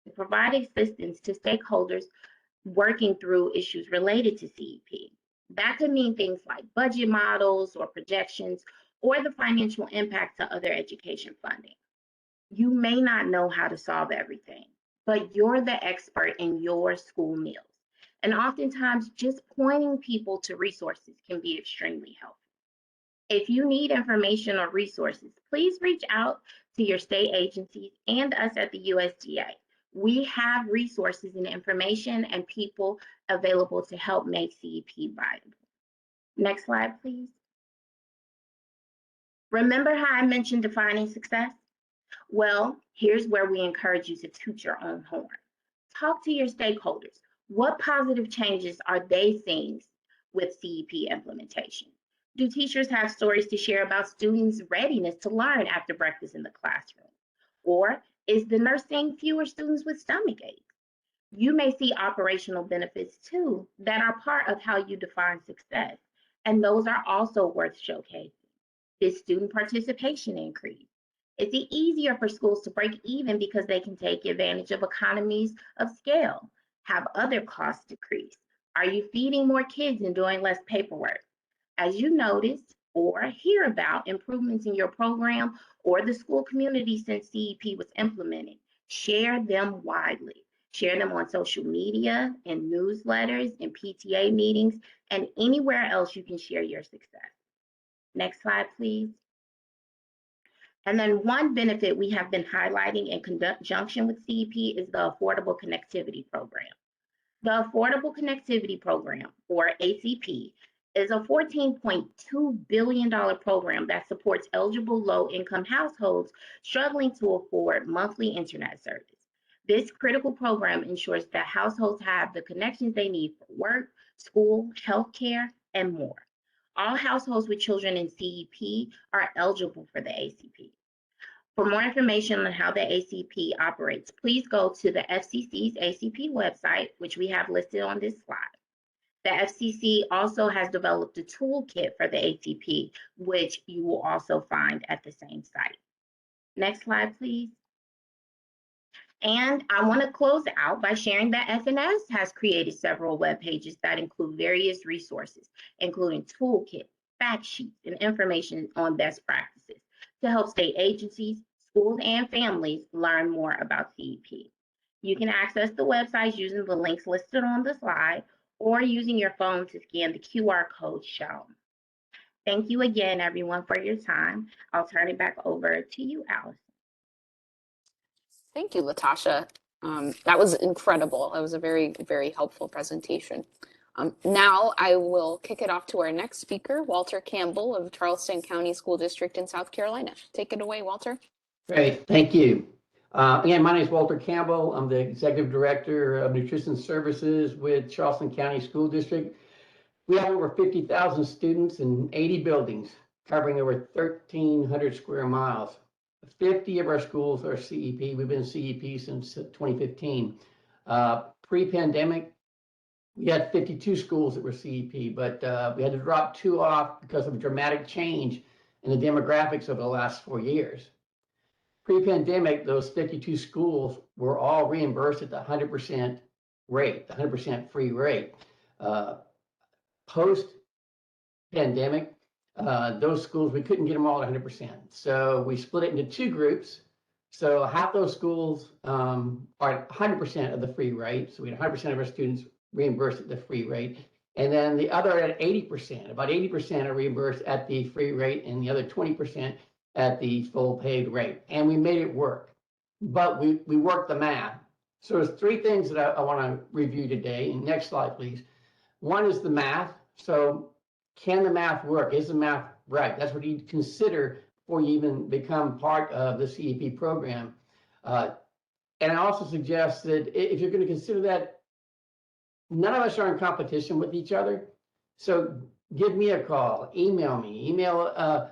to provide assistance to stakeholders working through issues related to CEP. That could mean things like budget models or projections or the financial impact to other education funding. You may not know how to solve everything, but you're the expert in your school meals. And oftentimes, just pointing people to resources can be extremely helpful. If you need information or resources, please reach out to your state agencies and us at the USDA. We have resources and information and people available to help make CEP viable. Next slide, please. Remember how I mentioned defining success? Well, here's where we encourage you to toot your own horn. Talk to your stakeholders. What positive changes are they seeing with CEP implementation? Do teachers have stories to share about students' readiness to learn after breakfast in the classroom? Or is the nurse seeing fewer students with stomach aches? You may see operational benefits too that are part of how you define success, and those are also worth showcasing. Did student participation increase? Is it easier for schools to break even because they can take advantage of economies of scale? Have other costs decreased? Are you feeding more kids and doing less paperwork? As you notice or hear about improvements in your program or the school community since CEP was implemented, share them widely. Share them on social media, in newsletters, in PTA meetings, and anywhere else you can share your success. Next slide, please. And then one benefit we have been highlighting in conjunction with CEP is the Affordable Connectivity Program. The Affordable Connectivity Program, or ACP, is a $14.2 billion program that supports eligible low-income households struggling to afford monthly internet service. This critical program ensures that households have the connections they need for work, school, healthcare, and more. All households with children in CEP are eligible for the ACP. For more information on how the ACP operates, please go to the FCC's ACP website, which we have listed on this slide. The FCC also has developed a toolkit for the ACP, which you will also find at the same site. Next slide, please. And I want to close out by sharing that FNS has created several web pages that include various resources, including toolkits, fact sheets, and information on best practices to help state agencies, schools, and families learn more about CEP. You can access the websites using the links listed on the slide or using your phone to scan the QR code shown. Thank you again, everyone, for your time. I'll turn it back over to you, Allison. Thank you, Latasha. That was incredible. That was a very, very helpful presentation. Now I will kick it off to our next speaker, Walter Campbell of Charleston County School District in South Carolina. Take it away, Walter. Great, thank you. Again, my name is Walter Campbell. I'm the Executive Director of Nutrition Services with Charleston County School District. We have over 50,000 students in 80 buildings, covering over 1,300 square miles. 50 of our schools are CEP. We've been CEP since 2015. Pre-pandemic, we had 52 schools that were CEP, but we had to drop 2 off because of a dramatic change in the demographics over the last 4 years. Pre-pandemic, those 52 schools were all reimbursed at the 100% rate, the 100% free rate. Post-pandemic, those schools, we couldn't get them all at 100%. So we split it into 2 groups. So half those schools are at 100% of the free rate. So we had 100% of our students reimbursed at the free rate. And then the other at 80%, about 80% are reimbursed at the free rate and the other 20% at the full paid rate. And we made it work, but we worked the math. So there's 3 things that I want to review today. And next slide, please. One is the math. So can the math work? Is the math right? That's what you consider before you even become part of the CEP program. And I also suggest that if you're going to consider that, none of us are in competition with each other. So give me a call, email me, email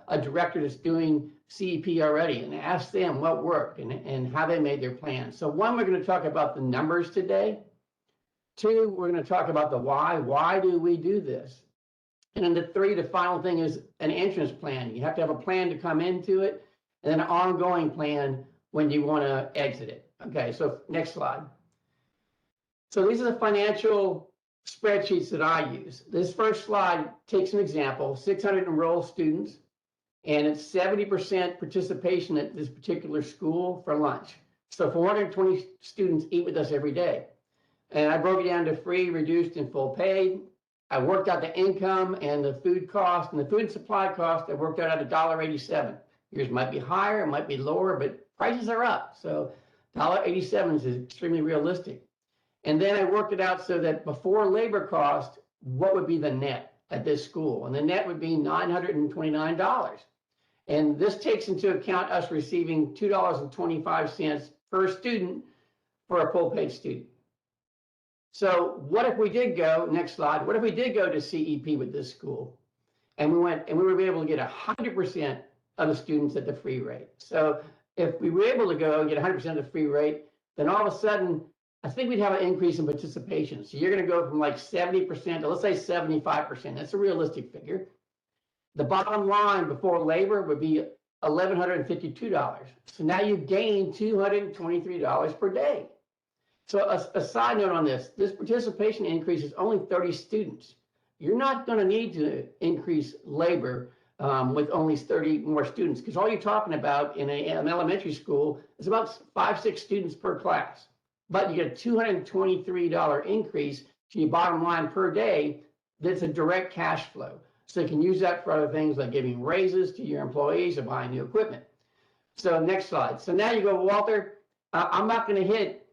a director that's doing CEP already and ask them what worked and how they made their plan. So 1, we're going to talk about the numbers today. 2, we're going to talk about the why. Why do we do this? And then the 3, the final thing is an entrance plan. You have to have a plan to come into it and then an ongoing plan when you want to exit it. Okay, so next slide. So these are the financial spreadsheets that I use. This first slide takes an example, 600 enrolled students, and it's 70% participation at this particular school for lunch. So 420 students eat with us every day. And I broke it down to free, reduced, and full paid. I worked out the income and the food cost, and the food and supply cost, I worked out at $1.87. Yours might be higher, it might be lower, but prices are up. So $1.87 is extremely realistic. And then I worked it out so that before labor cost, what would be the net at this school? And the net would be $929. And this takes into account us receiving $2.25 per student for a full paid student. So what if we did go, next slide, what if we did go to CEP with this school? And we were able to get 100% of the students at the free rate. So if we were able to go and get 100% of the free rate, then all of a sudden, I think we'd have an increase in participation. So you're going to go from like 70% to let's say 75%. That's a realistic figure. The bottom line before labor would be $1,152. So now you gain $223 per day. So a side note on this participation increase is only 30 students. You're not going to need to increase labor with only 30 more students, because all you're talking about in an elementary school is about 5-6 students per class. But you get a $223 increase to your bottom line per day. That's a direct cash flow. So you can use that for other things like giving raises to your employees or buying new equipment. So next slide. So now you go, Walter, I'm not going to hit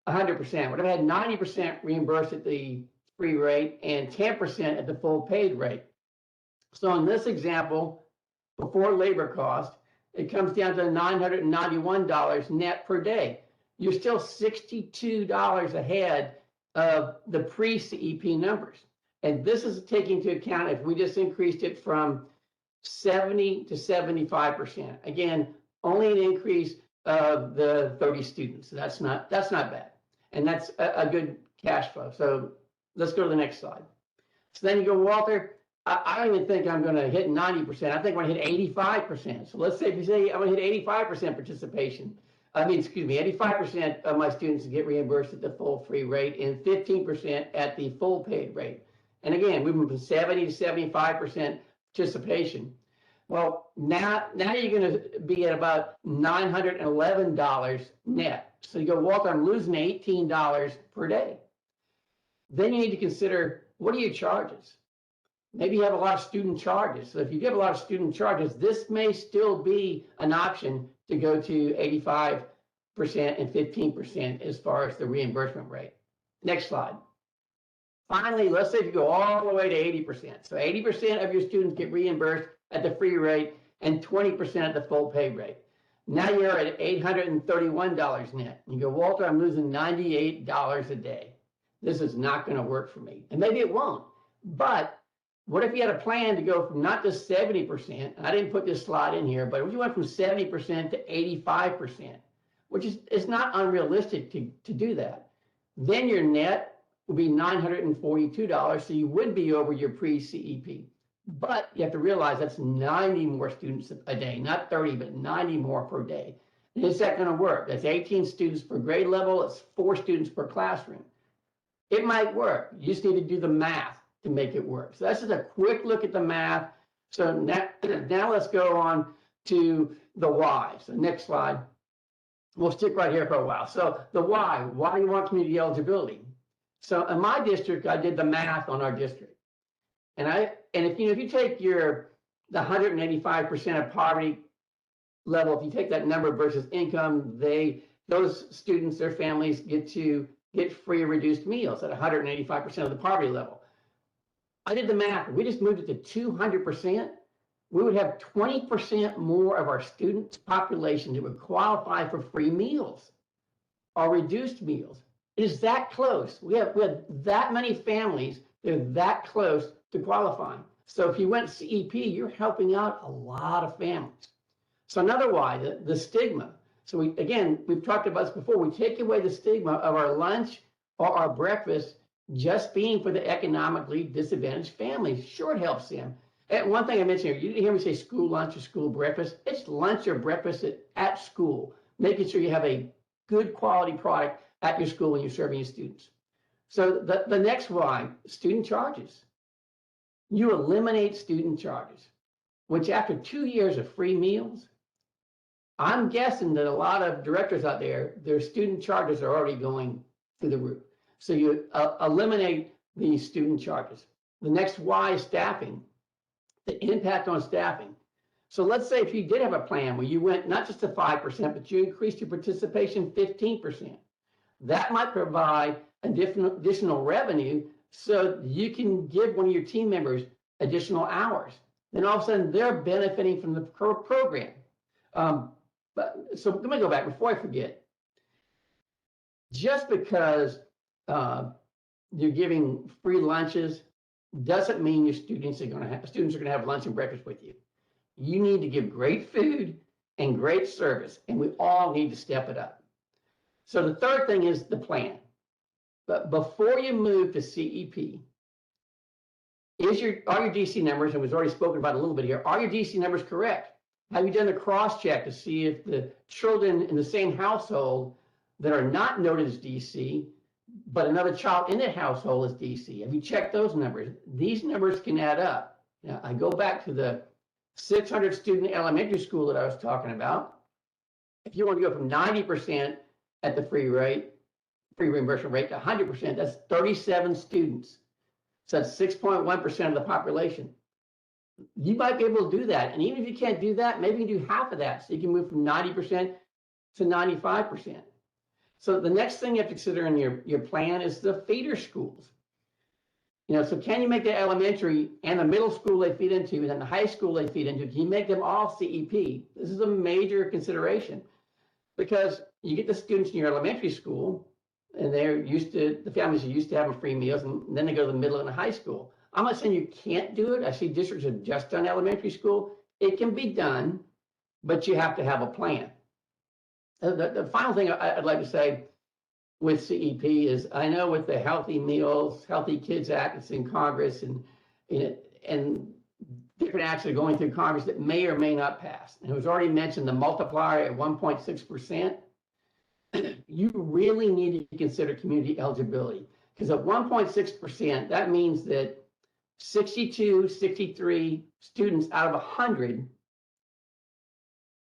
100%. What if I had 90% reimbursed at the free rate and 10% at the full paid rate? So in this example, before labor cost, it comes down to $991 net per day. You're still $62 ahead of the pre-CEP numbers. And this is taking into account if we just increased it from 70 to 75%. Again, only an increase of the 30 students. So that's not bad. And that's a good cash flow. So let's go to the next slide. So then you go, Walter, I don't even think I'm going to hit 90%. I think I'm going to hit 85%. So let's say if you say I'm going to hit 85% participation. 85% of my students get reimbursed at the full free rate and 15% at the full paid rate. And again, we went from 70 to 75% participation. Well, now you're going to be at about $911 net. So you go, Walter, I'm losing $18 per day. Then you need to consider, what are your charges? Maybe you have a lot of student charges. So if you have a lot of student charges, this may still be an option to go to 85% and 15% as far as the reimbursement rate. Next slide. Finally, let's say if you go all the way to 80%. So 80% of your students get reimbursed at the free rate and 20% at the full pay rate. Now you're at $831 net. You go, Walter, I'm losing $98 a day. This is not going to work for me. And maybe it won't. But what if you had a plan to go from not just 70%, and I didn't put this slide in here, but if you went from 70% to 85%, which is not unrealistic to do that, then your net would be $942, so you would be over your pre-CEP. But you have to realize that's 90 more students a day, not 30, but 90 more per day. And is that going to work? That's 18 students per grade level. It's 4 students per classroom. It might work. You just need to do the math to make it work. So that's just a quick look at the math. So now let's go on to the why. So next slide. We'll stick right here for a while. So the why do you want community eligibility? So in my district, I did the math on our district. And if you take the 185% of poverty level, if you take that number versus income, those students, their families get free or reduced meals at 185% of the poverty level. I did the math. We just moved it to 200%. We would have 20% more of our students' population that would qualify for free meals or reduced meals. It is that close. We have that many families that are that close to qualifying. So if you went CEP, you're helping out a lot of families. So another why, the stigma. So we've talked about this before. We take away the stigma of our lunch or our breakfast just being for the economically disadvantaged families. Sure, it helps them. And one thing I mentioned here, you didn't hear me say school lunch or school breakfast. It's lunch or breakfast at school, making sure you have a good quality product at your school when you're serving your students. So the next Y, student charges. You eliminate student charges, which after 2 years of free meals, I'm guessing that a lot of directors out there, their student charges are already going through the roof. So you eliminate the student charges. The next Y is staffing, the impact on staffing. So let's say if you did have a plan where you went not just to 5%, but you increased your participation 15%. That might provide additional revenue so you can give one of your team members additional hours. Then all of a sudden they're benefiting from the program. So let me go back before I forget. Just because you're giving free lunches doesn't mean your students are going to have lunch and breakfast with you. You need to give great food and great service, and we all need to step it up. So the third thing is the plan. But before you move to CEP, are your DC numbers, and was already spoken about a little bit here, are your DC numbers correct? Have you done a cross check to see if the children in the same household that are not noted as DC, but another child in that household is DC? Have you checked those numbers? These numbers can add up. Now, I go back to the 600 student elementary school that I was talking about. If you want to go from 90% at the free reimbursement rate to 100%, that's 37 students. So that's 6.1% of the population. You might be able to do that. And even if you can't do that, maybe you can do half of that. So you can move from 90% to 95%. So the next thing you have to consider in your plan is the feeder schools. So can you make the elementary and the middle school they feed into and then the high school they feed into, can you make them all CEP? This is a major consideration because you get the students in your elementary school and the families are used to having free meals, and then they go to the middle and the high school. I'm not saying you can't do it. I see districts have just done elementary school. It can be done, but you have to have a plan. The final thing I'd like to say with CEP is I know with the Healthy Meals, Healthy Kids Act, it's in Congress and different acts are going through Congress that may or may not pass. And it was already mentioned the multiplier at 1.6%. You really need to consider community eligibility because at 1.6%, that means that 62, 63 students out of 100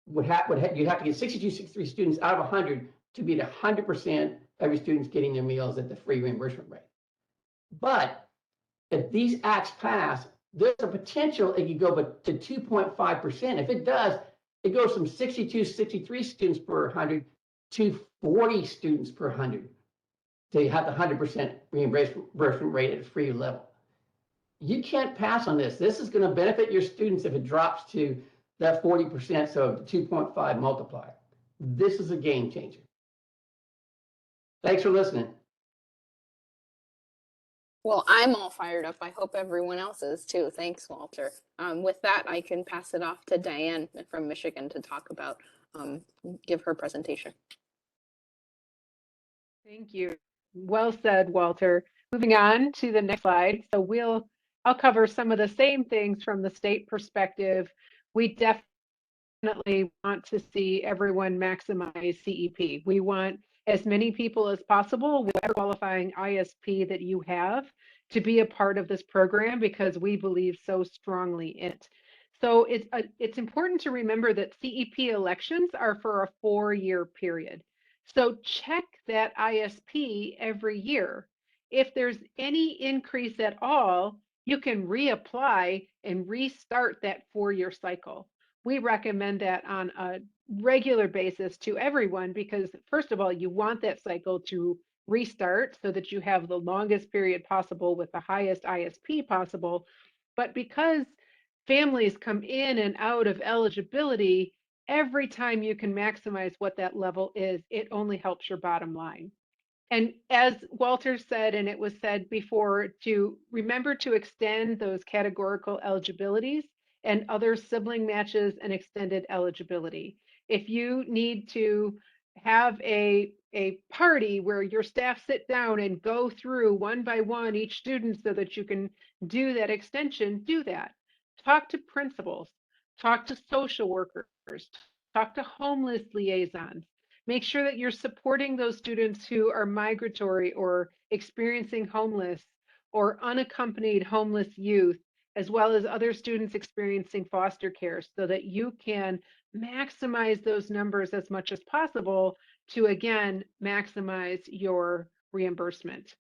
you'd have to get 62, 63 students out of 100 to be at 100% every student's getting their meals at the free reimbursement rate. But if these acts pass, there's a potential it could go to 2.5%. If it does, it goes from 62, 63 students per 100 to 40 students per 100 to have the 100% reimbursement rate at a free level. You can't pass on this. This is going to benefit your students if it drops to that 40%, so the 2.5 multiplier. This is a game changer. Thanks for listening. Well, I'm all fired up. I hope everyone else is too. Thanks, Walter. With that, I can pass it off to Diane from Michigan to talk about, give her presentation. Thank you. Well said, Walter. Moving on to the next slide. So I'll cover some of the same things from the state perspective. We definitely want to see everyone maximize CEP. We want as many people as possible, whatever qualifying ISP that you have, to be a part of this program because we believe so strongly in it. So it's important to remember that CEP elections are for a 4-year period. So check that ISP every year. If there's any increase at all, you can reapply and restart that 4-year cycle. We recommend that on a regular basis to everyone because, first of all, you want that cycle to restart so that you have the longest period possible with the highest ISP possible. But because families come in and out of eligibility, every time you can maximize what that level is, it only helps your bottom line. And as Walter said, and it was said before, to remember to extend those categorical eligibilities and other sibling matches and extended eligibility. If you need to have a party where your staff sit down and go through one by one each student so that you can do that extension, do that. Talk to principals, talk to social workers, talk to homeless liaisons. Make sure that you're supporting those students who are migratory or experiencing homeless or unaccompanied homeless youth, as well as other students experiencing foster care, so that you can maximize those numbers as much as possible to, again, maximize your reimbursement.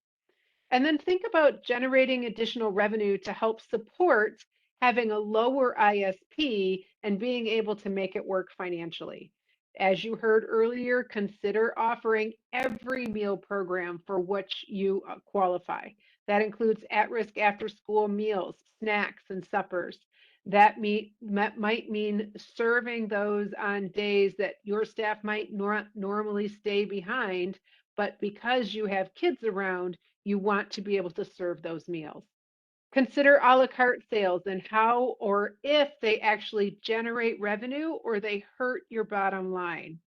And then think about generating additional revenue to help support having a lower ISP and being able to make it work financially. As you heard earlier, consider offering every meal program for which you qualify. That includes at-risk after-school meals, snacks, and suppers. That might mean serving those on days that your staff might normally stay behind, but because you have kids around, you want to be able to serve those meals. Consider a la carte sales and how or if they actually generate revenue or they hurt your bottom line.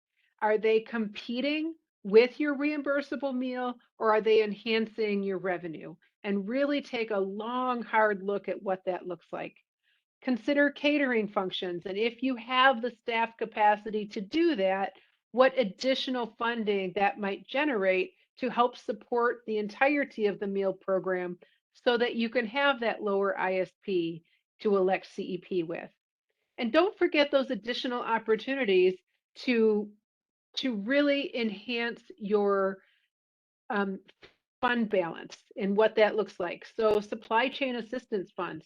Are they competing with your reimbursable meal or are they enhancing your revenue? And really take a long, hard look at what that looks like. Consider catering functions, and if you have the staff capacity to do that, what additional funding that might generate to help support the entirety of the meal program so that you can have that lower ISP to elect CEP with. And don't forget those additional opportunities to really enhance your um, fund balance and what that looks like. So supply chain assistance funds,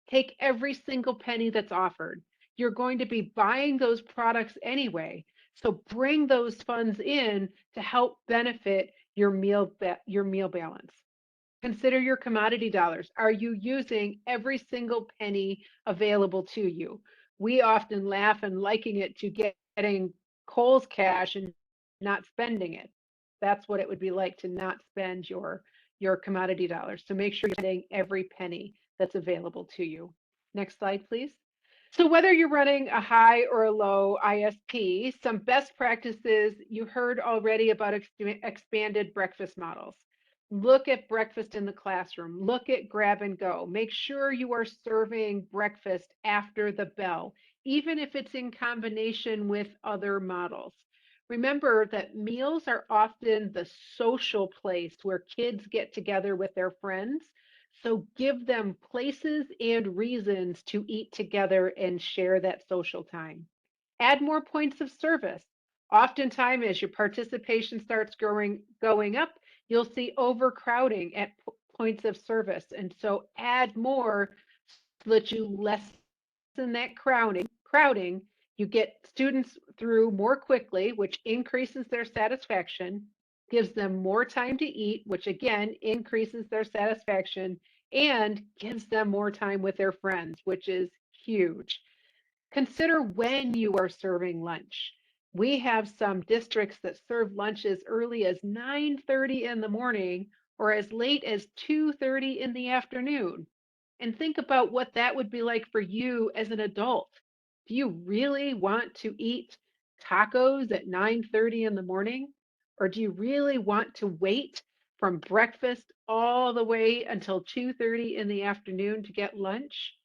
take every single penny that's offered. You're going to be buying those products anyway. So bring those funds in to help benefit your meal balance. Consider your commodity dollars. Are you using every single penny available to you? We often laugh and liken it to getting Kohl's cash and not spending it. That's what it would be like to not spend your commodity dollars. So make sure you're getting every penny that's available to you. Next slide, please. So whether you're running a high or a low ISP, some best practices you heard already about expanded breakfast models. Look at breakfast in the classroom. Look at grab and go. Make sure you are serving breakfast after the bell, even if it's in combination with other models. Remember that meals are often the social place where kids get together with their friends. So give them places and reasons to eat together and share that social time. Add more points of service. Oftentimes, as your participation starts going up, you'll see overcrowding at points of service. And so add more so that you lessen that crowding, you get students through more quickly, which increases their satisfaction, gives them more time to eat, which again increases their satisfaction, and gives them more time with their friends, which is huge. Consider when you are serving lunch. We have some districts that serve lunch as early as 9:30 in the morning or as late as 2:30 in the afternoon. And think about what that would be like for you as an adult. Do you really want to eat tacos at 9:30 in the morning? Or do you really want to wait from breakfast all the way until 2:30 in the afternoon to get lunch?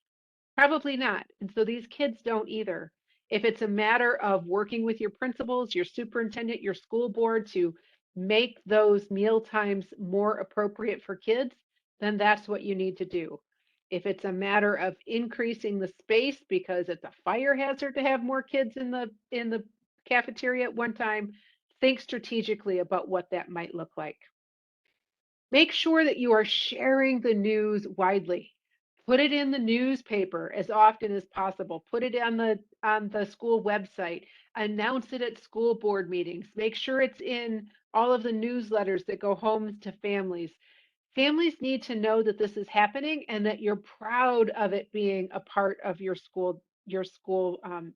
Probably not. And so these kids don't either. If it's a matter of working with your principals, your superintendent, your school board to make those meal times more appropriate for kids, then that's what you need to do. If it's a matter of increasing the space because it's a fire hazard to have more kids in the cafeteria at one time, think strategically about what that might look like. Make sure that you are sharing the news widely. Put it in the newspaper as often as possible. Put it on the school website. Announce it at school board meetings. Make sure it's in all of the newsletters that go home to families. Families need to know that this is happening and that you're proud of it being a part of your school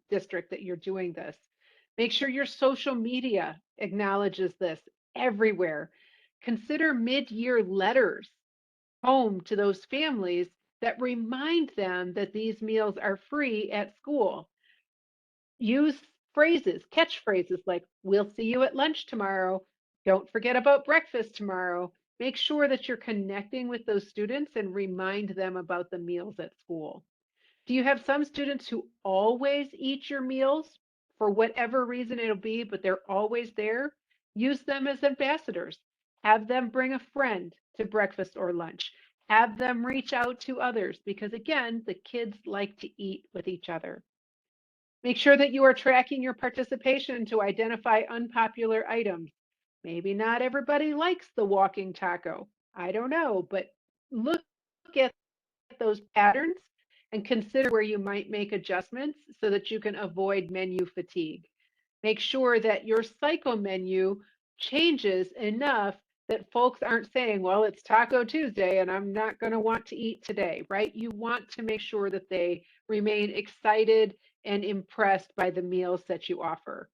district that you're doing this. Make sure your social media acknowledges this everywhere. Consider mid-year letters home to those families that remind them that these meals are free at school. Use phrases, catchphrases like, we'll see you at lunch tomorrow. Don't forget about breakfast tomorrow. Make sure that you're connecting with those students and remind them about the meals at school. Do you have some students who always eat your meals? for whatever reason it'll be, but they're always there, use them as ambassadors. Have them bring a friend to breakfast or lunch. Have them reach out to others because, again, the kids like to eat with each other. Make sure that you are tracking your participation to identify unpopular items. Maybe not everybody likes the walking taco. I don't know, but look at those patterns and consider where you might make adjustments so that you can avoid menu fatigue. Make sure that your cycle menu changes enough that folks aren't saying, well, it's Taco Tuesday and I'm not going to want to eat today, right? You want to make sure that they remain excited and impressed by the meals that you offer.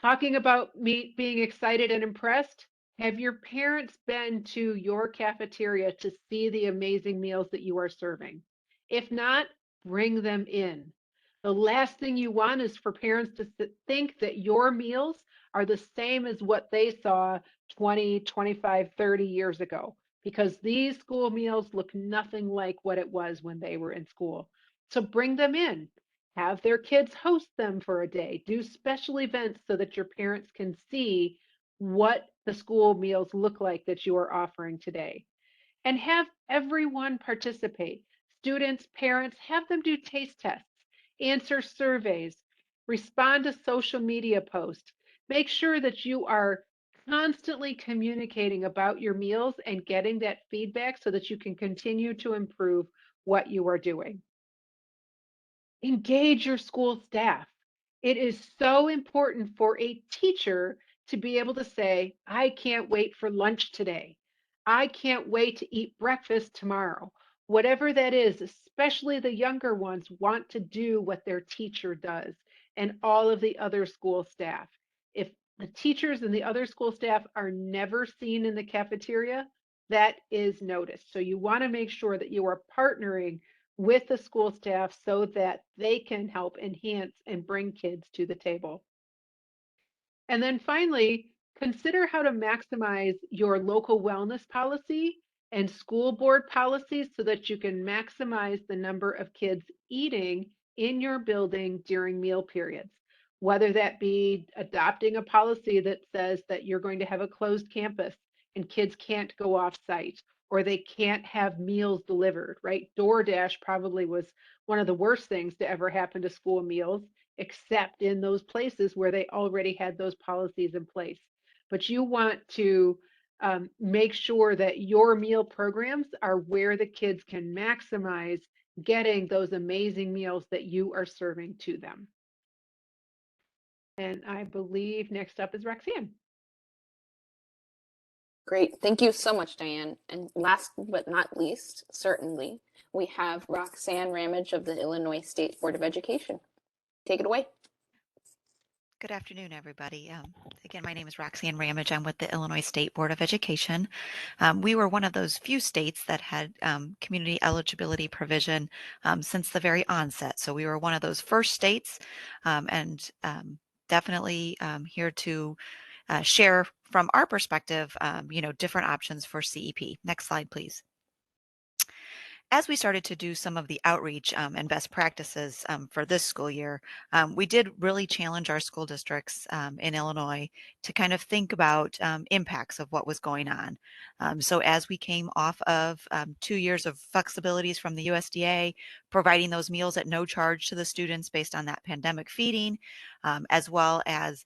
Talking about me being excited and impressed, have your parents been to your cafeteria to see the amazing meals that you are serving? If not, bring them in. The last thing you want is for parents to think that your meals are the same as what they saw 20, 25, 30 years ago, because these school meals look nothing like what it was when they were in school. So bring them in. Have their kids host them for a day. Do special events so that your parents can see what the school meals look like that you are offering today. And have everyone participate. Students, parents, have them do taste tests, answer surveys, respond to social media posts. Make sure that you are constantly communicating about your meals and getting that feedback so that you can continue to improve what you are doing. Engage your school staff. It is so important for a teacher to be able to say, I can't wait for lunch today. I can't wait to eat breakfast tomorrow. Whatever that is, especially the younger ones want to do what their teacher does and all of the other school staff. If the teachers and the other school staff are never seen in the cafeteria, that is noticed. So you want to make sure that you are partnering with the school staff so that they can help enhance and bring kids to the table. And then finally, consider how to maximize your local wellness policy and school board policies so that you can maximize the number of kids eating in your building during meal periods. Whether that be adopting a policy that says that you're going to have a closed campus and kids can't go off site, or they can't have meals delivered, right? DoorDash probably was one of the worst things to ever happen to school meals, except in those places where they already had those policies in place. But you want to make sure that your meal programs are where the kids can maximize getting those amazing meals that you are serving to them. And I believe next up is Roxanne. Great. Thank you so much, Diane. And last but not least, certainly, we have Roxanne Ramage of the Illinois State Board of Education. Take it away. Good afternoon, everybody. Again, my name is Roxanne Ramage. I'm with the Illinois State Board of Education. We were one of those few states that had community eligibility provision since the very onset. So we were one of those first states and definitely here to share from our perspective, different options for CEP. Next slide, please. As we started to do some of the outreach and best practices for this school year, we did really challenge our school districts in Illinois to kind of think about impacts of what was going on. So as we came off of 2 years of flexibilities from the USDA, providing those meals at no charge to the students based on that pandemic feeding, as well as,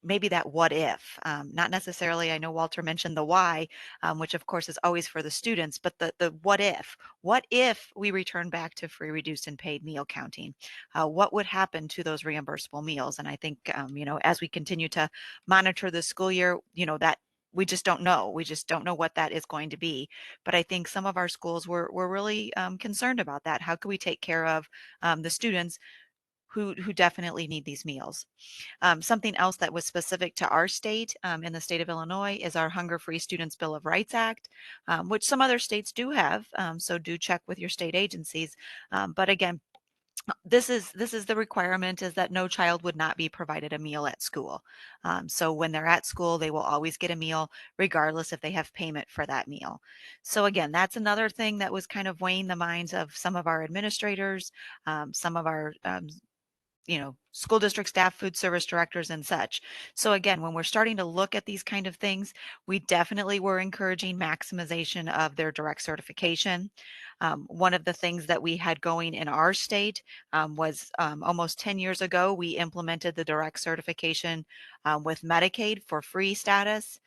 maybe that what if, not necessarily, I know Walter mentioned the why, which of course is always for the students, but the what if we return back to free, reduced, and paid meal counting? What would happen to those reimbursable meals? And I think, as we continue to monitor the school year, that we just don't know. We just don't know what that is going to be. But I think some of our schools were really concerned about that. How can we take care of the students who definitely need these meals? Something else that was specific to our state in the state of Illinois is our Hunger Free Students Bill of Rights Act, which some other states do have. So do check with your state agencies. But again, this is the requirement, is that no child would not be provided a meal at school. So when they're at school, they will always get a meal regardless if they have payment for that meal. So again, that's another thing that was kind of weighing the minds of some of our administrators, some of our school district staff, food service directors, and such. So again, when we're starting to look at these kind of things, we definitely were encouraging maximization of their direct certification. One of the things that we had going in our state was almost 10 years ago, we implemented the direct certification with Medicaid for free status.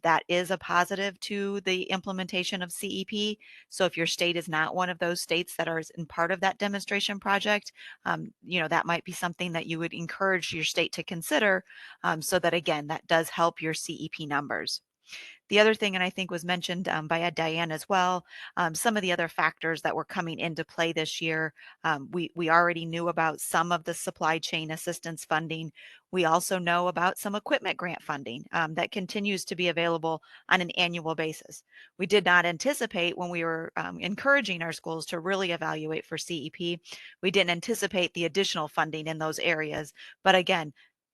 That is a positive to the implementation of CEP. So if your state is not one of those states that are in part of that demonstration project, that might be something that you would encourage your state to consider, so that again, that does help your CEP numbers. The other thing, and I think was mentioned by Diane as well, some of the other factors that were coming into play this year, we already knew about some of the supply chain assistance funding. We also know about some equipment grant funding that continues to be available on an annual basis. We did not anticipate when we were encouraging our schools to really evaluate for CEP, we didn't anticipate the additional funding in those areas. But again,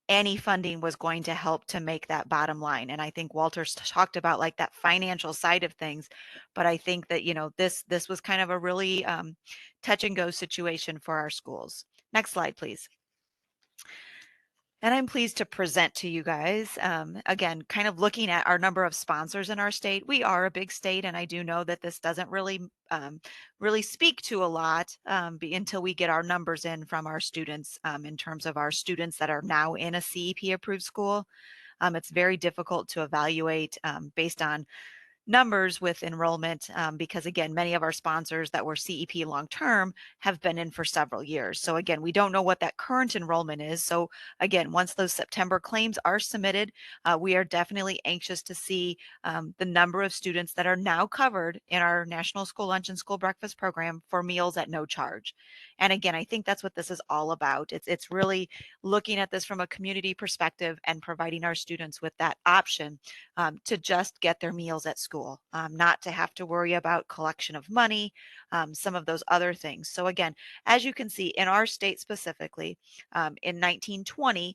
any funding was going to help to make that bottom line. And I think Walter's talked about like that financial side of things, but I think that, this was kind of a really touch and go situation for our schools. Next slide, please. And I'm pleased to present to you guys, again, kind of looking at our number of sponsors in our state. We are a big state, and I do know that this doesn't really speak to a lot until we get our numbers in from our students in terms of our students that are now in a CEP approved school. It's very difficult to evaluate based on numbers with enrollment because again, many of our sponsors that were CEP long-term have been in for several years. So again, we don't know what that current enrollment is. So again, once those September claims are submitted, we are definitely anxious to see the number of students that are now covered in our National School Lunch and School Breakfast program for meals at no charge. And again, I think that's what this is all about. It's really looking at this from a community perspective and providing our students with that option to just get their meals at school, not to have to worry about collection of money, some of those other things. So again, as you can see in our state specifically, in 1920,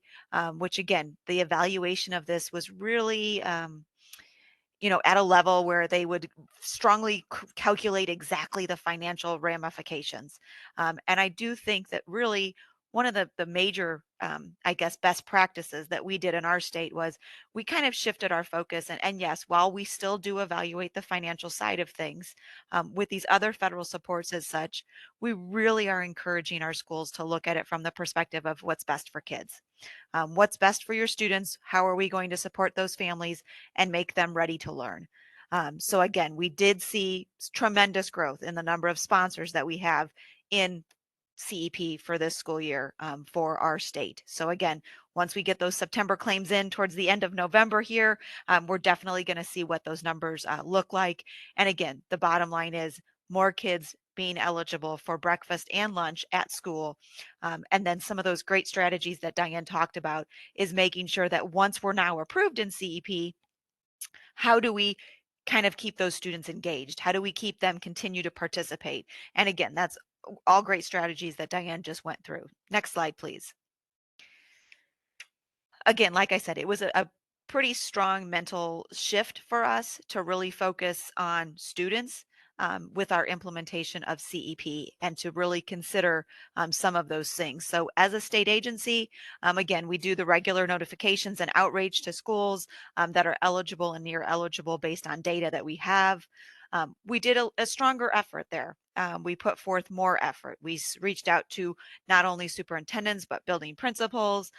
which again, the evaluation of this was really at a level where they would strongly calculate exactly the financial ramifications. And I do think that really one of the major, I guess, best practices that we did in our state was we kind of shifted our focus. And yes, while we still do evaluate the financial side of things with these other federal supports as such, we really are encouraging our schools to look at it from the perspective of what's best for kids. What's best for your students? How are we going to support those families and make them ready to learn? So again, we did see tremendous growth in the number of sponsors that we have in CEP for this school year for our state. So again, once we get those September claims in towards the end of November here, we're definitely going to see what those numbers look like. And again, the bottom line is more kids being eligible for breakfast and lunch at school. And then some of those great strategies that Diane talked about is making sure that once we're now approved in CEP, how do we kind of keep those students engaged? How do we keep them continue to participate? And again, that's all great strategies that Diane just went through. Next slide, please. Again, like I said, it was a pretty strong mental shift for us to really focus on students with our implementation of CEP and to really consider some of those things. So as a state agency, again, we do the regular notifications and outreach to schools that are eligible and near eligible based on data that we have. We did a stronger effort there. We put forth more effort. We reached out to not only superintendents, but building principals,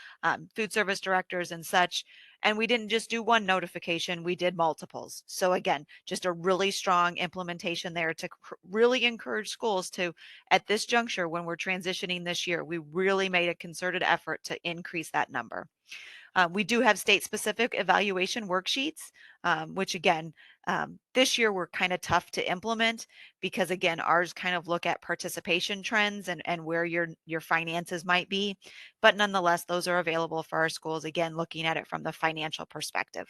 food service directors and such. And we didn't just do one notification, we did multiples. So again, just a really strong implementation there to really encourage schools to, at this juncture, when we're transitioning this year, we really made a concerted effort to increase that number. We do have state-specific evaluation worksheets, which again, this year were kind of tough to implement because again, ours kind of look at participation trends and where your finances might be. But nonetheless, those are available for our schools, again, looking at it from the financial perspective.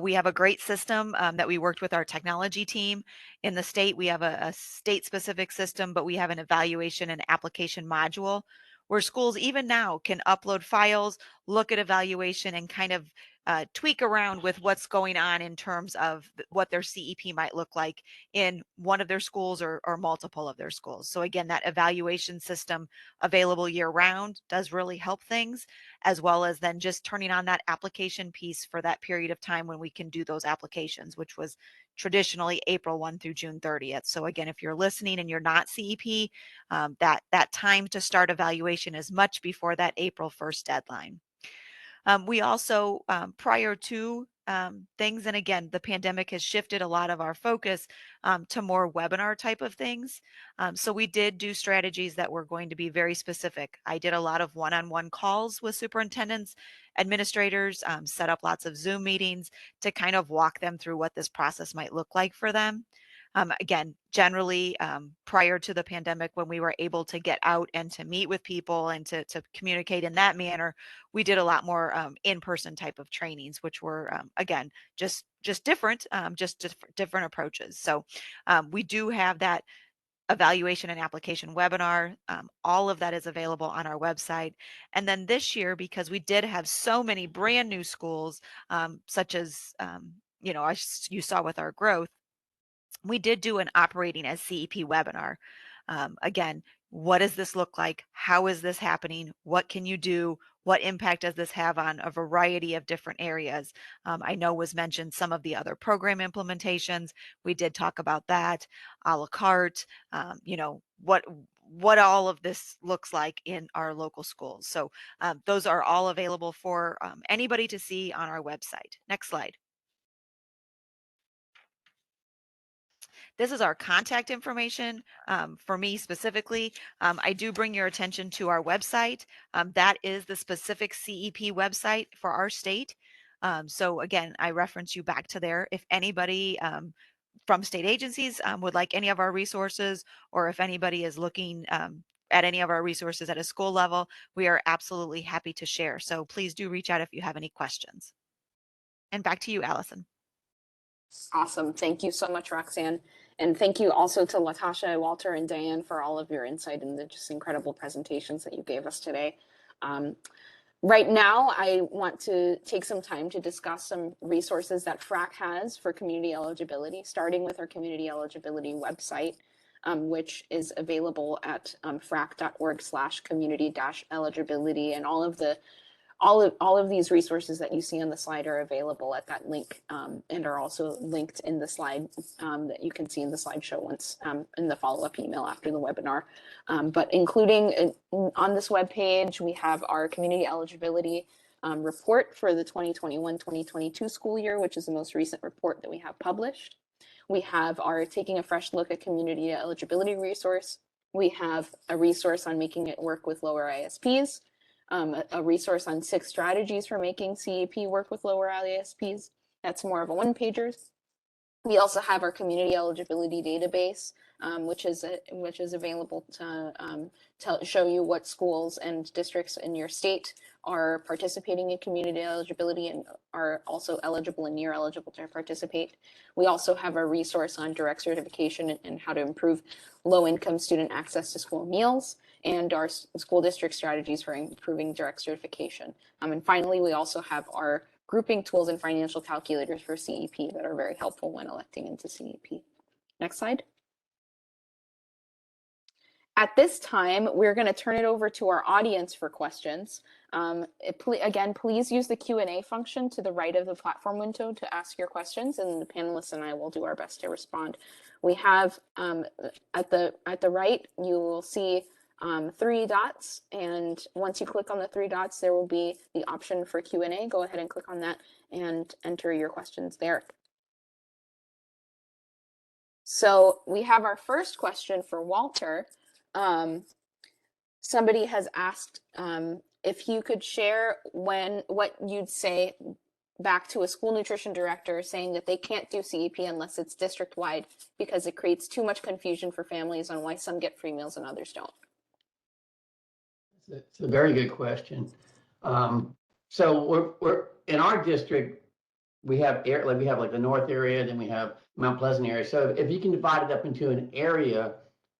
We have a great system that we worked with our technology team in the state. We have a state-specific system, but we have an evaluation and application module where schools even now can upload files, look at evaluation, and kind of tweak around with what's going on in terms of what their CEP might look like in one of their schools or multiple of their schools. So again, that evaluation system available year round does really help things, as well as then just turning on that application piece for that period of time when we can do those applications, which was traditionally April 1 through June 30th. So again, if you're listening and you're not CEP, that time to start evaluation is much before that April 1st deadline. We also, prior to things, and again, the pandemic has shifted a lot of our focus to more webinar type of things. So we did do strategies that were going to be very specific. I did a lot of one-on-one calls with superintendents, administrators, set up lots of Zoom meetings to kind of walk them through what this process might look like for them. Again, generally, prior to the pandemic, when we were able to get out and to meet with people and to communicate in that manner, we did a lot more in-person type of trainings, which were, again, just different, different approaches. So we do have that evaluation and application webinar. All of that is available on our website. And then this year, because we did have so many brand new schools, such as, you saw with our growth, we did do an operating as CEP webinar. Again, what does this look like? How is this happening? What can you do? What impact does this have on a variety of different areas? I know was mentioned some of the other program implementations. We did talk about that, a la carte, what all of this looks like in our local schools. So those are all available for anybody to see on our website. Next slide. This is our contact information. For me specifically, I do bring your attention to our website. That is the specific CEP website for our state. So again, I reference you back to there. If anybody from state agencies would like any of our resources, or if anybody is looking at any of our resources at a school level, we are absolutely happy to share. So please do reach out if you have any questions. And back to you, Allison. Awesome. Thank you so much, Roxanne. And thank you also to Latasha, Walter, and Diane for all of your insight and the just incredible presentations that you gave us today. Right now, I want to take some time to discuss some resources that FRAC has for community eligibility, starting with our community eligibility website, which is available at frac.org/community-eligibility, and all of these resources that you see on the slide are available at that link, and are also linked in the slide that you can see in the slideshow once in the follow-up email after the webinar. But including on this webpage, we have our community eligibility report for the 2021-2022 school year, which is the most recent report that we have published. We have our Taking a Fresh Look at Community Eligibility resource. We have a resource on making it work with lower ISPs. A resource on 6 strategies for making CEP work with lower ISPs. That's more of a one-pager. We also have our community eligibility database, which is available to show you what schools and districts in your state are participating in community eligibility and are also eligible and near eligible to participate. We also have a resource on direct certification and how to improve low-income student access to school meals, and our school district strategies for improving direct certification. And finally, we also have our grouping tools and financial calculators for CEP that are very helpful when electing into CEP. Next slide. At this time, we're going to turn it over to our audience for questions. Again, please use the Q&A function to the right of the platform window to ask your questions, and the panelists and I will do our best to respond. We have at the right, you will see 3 dots, and once you click on the 3 dots, there will be the option for Q&A. Go ahead and click on that and enter your questions there. So we have our first question for Walter. Somebody has asked if you could share what you'd say back to a school nutrition director saying that they can't do CEP unless it's district-wide because it creates too much confusion for families on why some get free meals and others don't. It's a very good question. So we're in our district, we have like the north area, then we have Mount Pleasant area. So if you can divide it up into an area,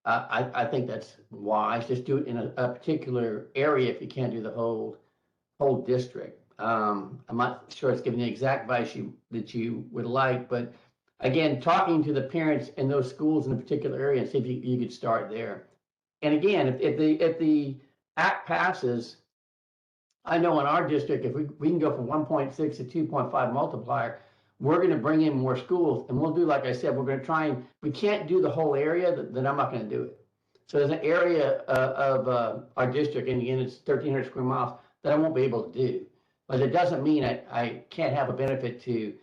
I think that's wise. Just do it in a particular area if you can't do the whole district. I'm not sure it's giving the exact advice that you would like, but again, talking to the parents in those schools in a particular area and see if you could start there. And again, if the act passes, I know in our district, if we can go from 1.6 to 2.5 multiplier, we're going to bring in more schools, and we'll do, like I said, we're going to try and, we can't do the whole area, then I'm not going to do it. So there's an area of our district, and again, it's 1,300 square miles, that I won't be able to do. But it doesn't mean I can't have a benefit to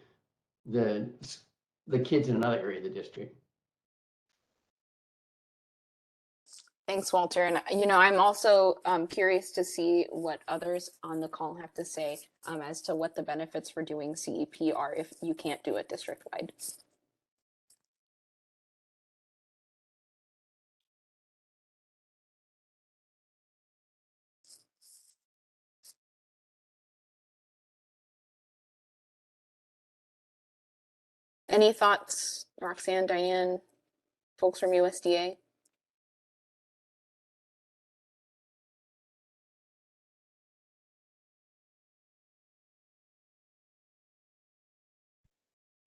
the kids in another area of the district. Thanks, Walter. And I'm also curious to see what others on the call have to say as to what the benefits for doing CEP are if you can't do it district-wide. Any thoughts, Roxanne, Diane, folks from USDA?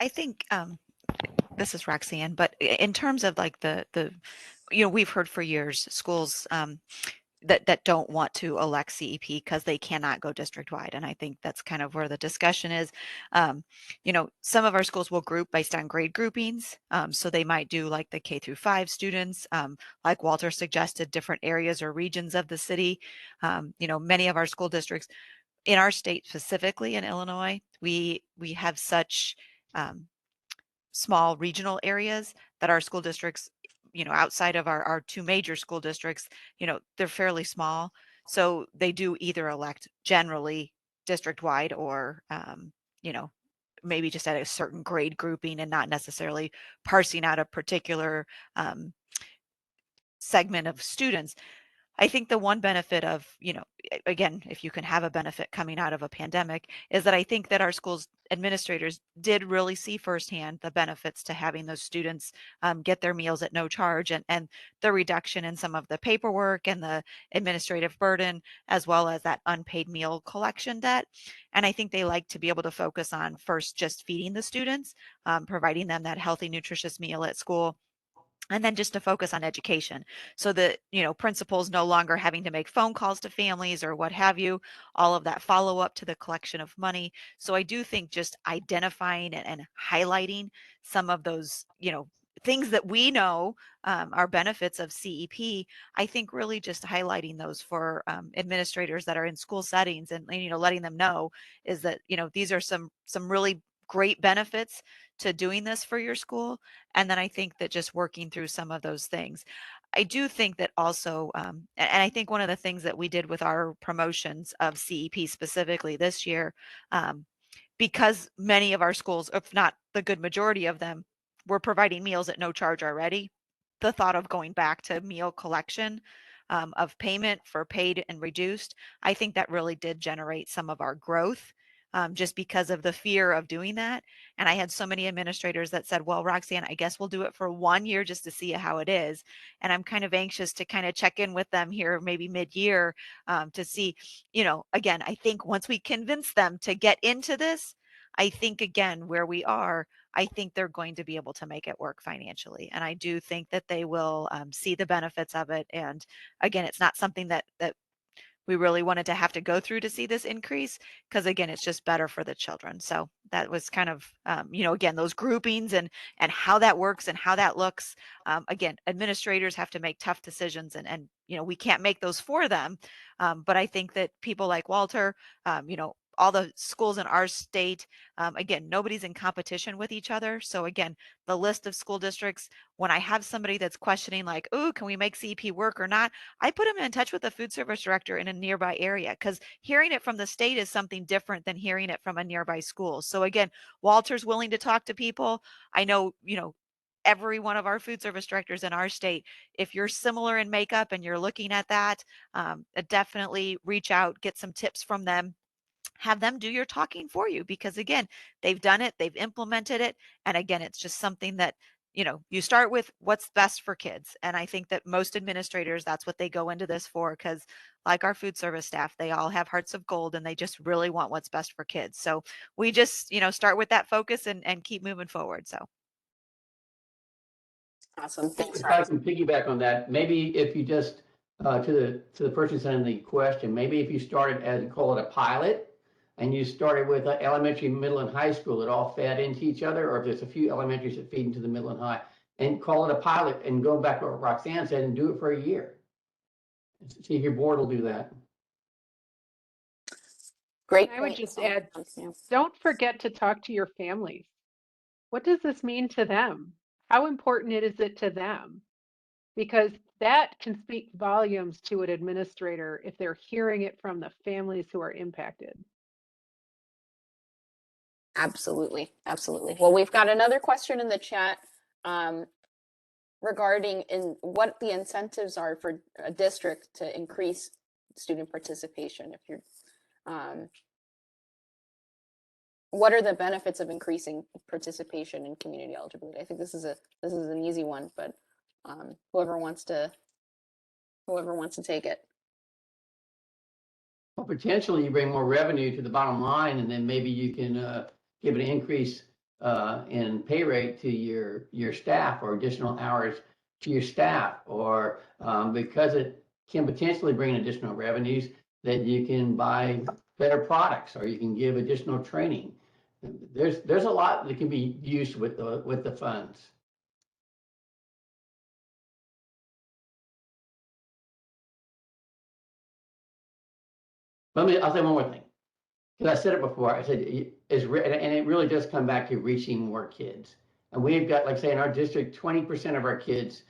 I think this is Roxanne, but in terms of like the we've heard for years schools that don't want to elect CEP because they cannot go district wide, and I think that's kind of where the discussion is. Some of our schools will group based on grade groupings, so they might do like the K through 5 students, like Walter suggested, different areas or regions of the city. Many of our school districts in our state, specifically in Illinois, we have such small regional areas that our school districts, outside of our two major school districts, they're fairly small. So they do either elect generally district wide or, maybe just at a certain grade grouping and not necessarily parsing out a particular segment of students. I think the one benefit of, again, if you can have a benefit coming out of a pandemic, is that I think that our schools administrators did really see firsthand the benefits to having those students get their meals at no charge, and the reduction in some of the paperwork and the administrative burden, as well as that unpaid meal collection debt. And I think they like to be able to focus on first just feeding the students, providing them that healthy, nutritious meal at school, and then just to focus on education so that principals no longer having to make phone calls to families or what have you, all of that follow up to the collection of money. So I do think just identifying and highlighting some of those things that we know are benefits of CEP, I think really just highlighting those for administrators that are in school settings, and letting them know is that these are some really great benefits to doing this for your school. And then I think that just working through some of those things. I do think that also, and I think one of the things that we did with our promotions of CEP specifically this year, because many of our schools, if not the good majority of them, were providing meals at no charge already, the thought of going back to meal collection of payment for paid and reduced, I think that really did generate some of our growth. Just because of the fear of doing that. And I had so many administrators that said, well, Roxanne, I guess we'll do it for 1 year just to see how it is. And I'm kind of anxious to kind of check in with them here, maybe mid-year, to see, again, I think once we convince them to get into this, I think again, where we are, I think they're going to be able to make it work financially. And I do think that they will see the benefits of it. And again, it's not something that we really wanted to have to go through to see this increase, because again, it's just better for the children. So that was kind of, again, those groupings and how that works and how that looks. Again, administrators have to make tough decisions, and we can't make those for them. But I think that people like Walter, all the schools in our state, again, nobody's in competition with each other. So again, the list of school districts, when I have somebody that's questioning like, oh, can we make CEP work or not? I put them in touch with the food service director in a nearby area, because hearing it from the state is something different than hearing it from a nearby school. So again, Walter's willing to talk to people. I know, every one of our food service directors in our state, if you're similar in makeup and you're looking at that, definitely reach out, get some tips from them, have them do your talking for you, because again, they've done it, they've implemented it. And again, it's just something that you start with what's best for kids. And I think that most administrators, that's what they go into this for, because like our food service staff, they all have hearts of gold and they just really want what's best for kids. So we just, start with that focus and keep moving forward. So. Awesome. Thanks, If I Roxy. can piggyback on that, maybe if you just, to the person sending the question, maybe if you started as, call it a pilot, and you started with elementary, middle, and high school, it all fed into each other, or if there's a few elementaries that feed into the middle and high, and call it a pilot, and go back to what Roxanne said, and do it for a year. See if your board will do that. Great. I would point. just add, Yeah. don't forget to talk to your families. What does this mean to them? How important is it to them? Because that can speak volumes to an administrator if they're hearing it from the families who are impacted. Absolutely. Absolutely. Well, we've got another question in the chat regarding what the incentives are for a district to increase student participation. If you're, what are the benefits of increasing participation in community eligibility? I think this is an easy one, but whoever wants to take it. Well, potentially you bring more revenue to the bottom line, and then maybe you can give an increase in pay rate to your staff, or additional hours to your staff, or because it can potentially bring in additional revenues, that you can buy better products, or you can give additional training. There's a lot that can be used with the funds. I'll say one more thing, because I said it before. I said and it really does come back to reaching more kids. And we've got, like, say, in our district, 20% of our kids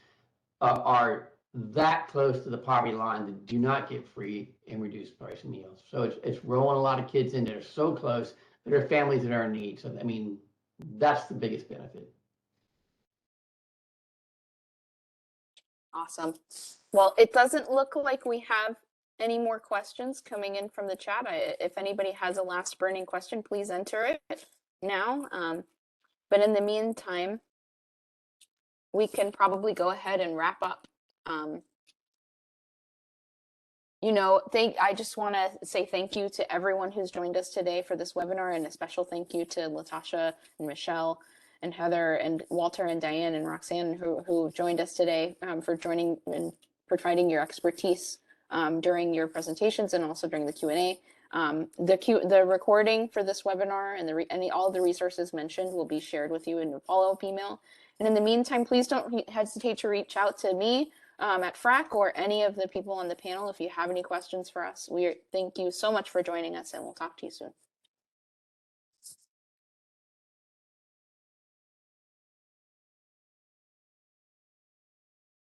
are that close to the poverty line that do not get free and reduced price meals. So it's rolling a lot of kids in that are so close. There are families that are in need. So I mean, that's the biggest benefit. Awesome. Well, it doesn't look like we have any more questions coming in from the chat. If anybody has a last burning question, please enter it now. But in the meantime, we can probably go ahead and wrap up. I just want to say thank you to everyone who's joined us today for this webinar, and a special thank you to Latasha and Michelle and Heather and Walter and Diane and Roxanne who joined us today for joining and providing your expertise during your presentations and also during the Q&A. The recording for this webinar and all the resources mentioned will be shared with you in a follow-up email. And in the meantime, please don't hesitate to reach out to me at FRAC or any of the people on the panel if you have any questions for us. Thank you so much for joining us, and we'll talk to you soon.